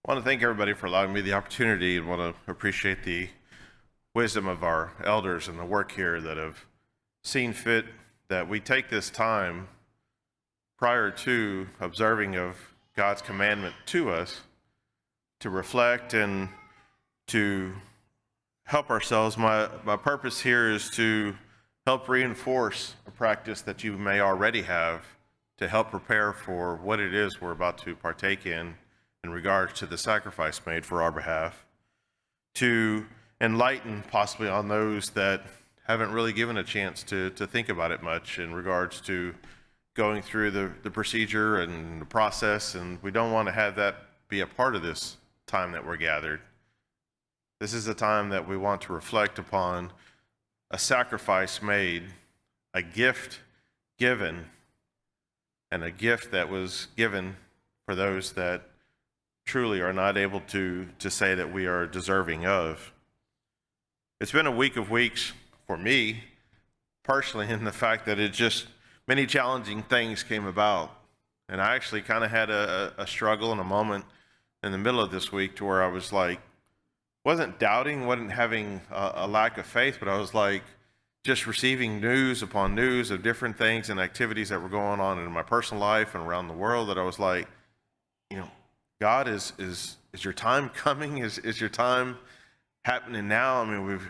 I want to thank everybody for allowing me the opportunity and want to appreciate the wisdom of our elders and the work here that have seen fit that we take this time prior to observing of God's commandment to us to reflect and to help ourselves. My purpose here is to help reinforce a practice that you may already have to help prepare for what it is we're about to partake in regards to the sacrifice made for our behalf, to enlighten possibly on those that haven't really given a chance to think about it much in regards to going through the procedure and the process, and we don't want to have that be a part of this time that we're gathered. This is a time that we want to reflect upon a sacrifice made, a gift given, and a gift that was given for those that truly are not able to say that we are deserving of. It's been a week of weeks for me personally in the fact that it just many challenging things came about. And I actually kind of had a struggle and a moment in the middle of this week to where I was like, wasn't doubting, wasn't having a lack of faith, but I was like just receiving news upon news of different things and activities that were going on in my personal life and around the world that I was like, God, is your time coming? Is your time happening now? I mean, we've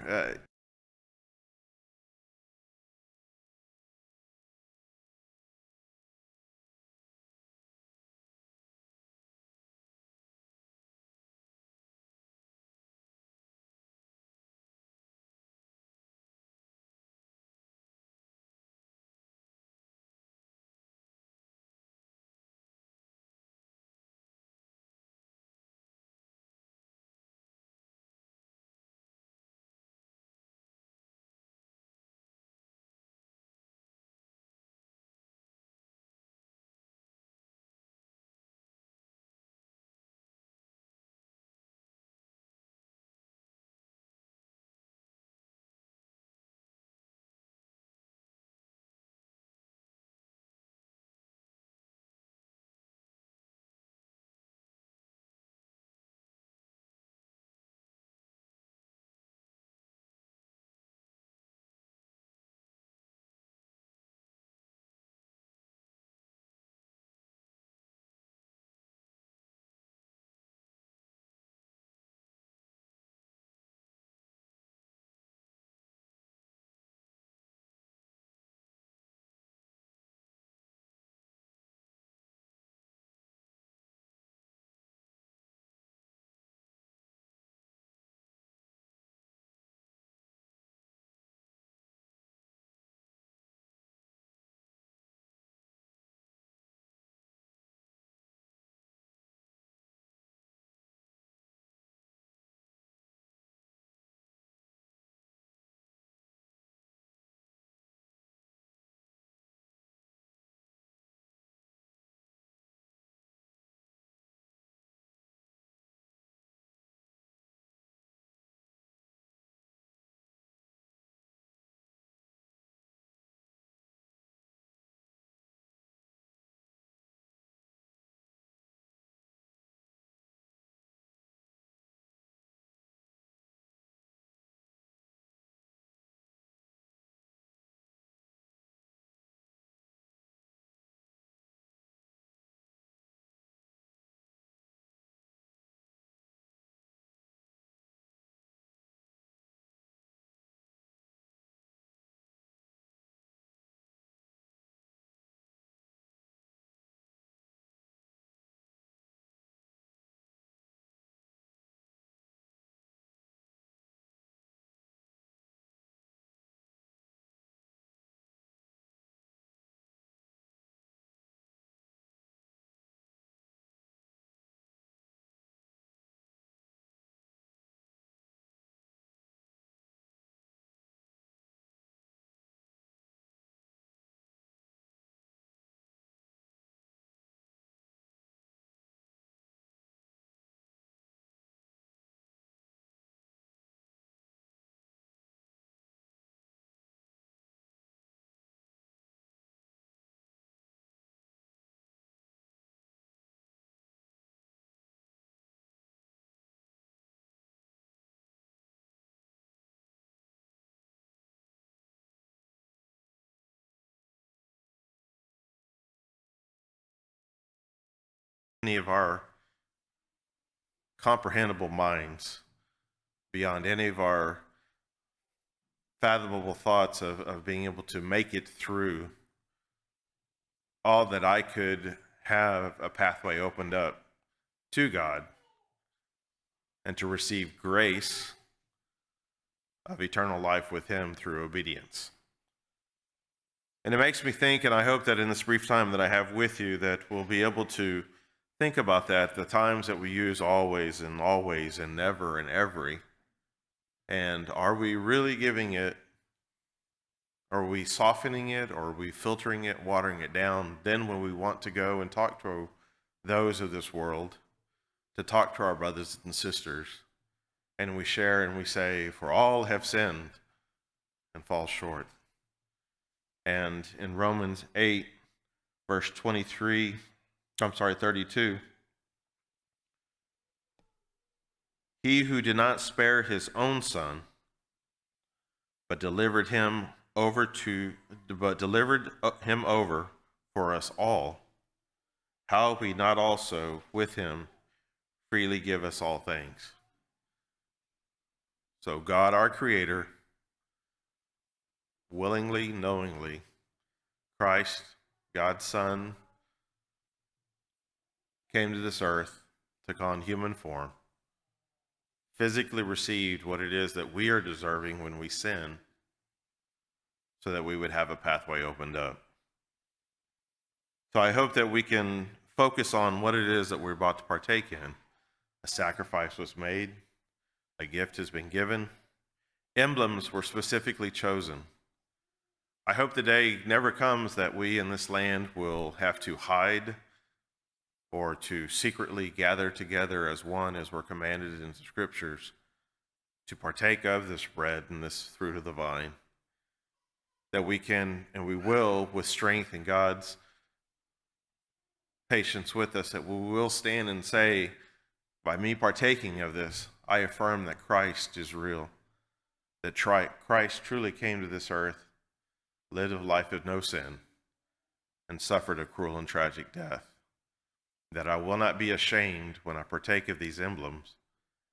any of our comprehensible minds, beyond any of our fathomable thoughts of being able to make it through, all that I could have a pathway opened up to God and to receive grace of eternal life with him through obedience. And it makes me think, and I hope that in this brief time that I have with you, that we'll be able to think about that, the times that we use always and never and every. And are we really giving it, are we softening it, or are we filtering it, watering it down? Then when we want to go and talk to those of this world, to talk to our brothers and sisters, and we share and we say, for all have sinned and fall short. And in Romans 8, verse 32, he who did not spare his own son, but delivered him over for us all, how will he not also with him freely give us all things? So God, our Creator, willingly, knowingly, Christ, God's Son, came to this earth, took on human form, physically received what it is that we are deserving when we sin, so that we would have a pathway opened up. So I hope that we can focus on what it is that we're about to partake in. A sacrifice was made, a gift has been given, emblems were specifically chosen. I hope the day never comes that we in this land will have to hide or to secretly gather together as one, as we're commanded in the scriptures, to partake of this bread and this fruit of the vine. That we can and we will, with strength and God's patience with us, that we will stand and say, by me partaking of this, I affirm that Christ is real, that Christ truly came to this earth, lived a life of no sin, and suffered a cruel and tragic death. That I will not be ashamed when I partake of these emblems,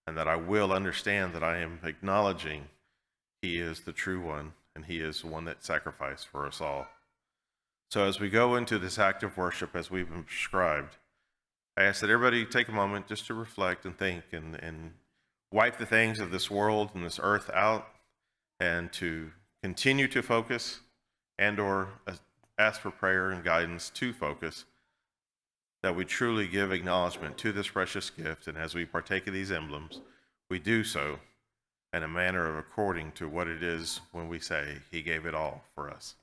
and that I will understand that I am acknowledging he is the true one, and he is the one that sacrificed for us all. So as we go into this act of worship, as we've been prescribed, I ask that everybody take a moment just to reflect and think and wipe the things of this world and this earth out, and to continue to focus and or ask for prayer and guidance to focus, that we truly give acknowledgement to this precious gift. And as we partake of these emblems, we do so in a manner of according to what it is when we say he gave it all for us.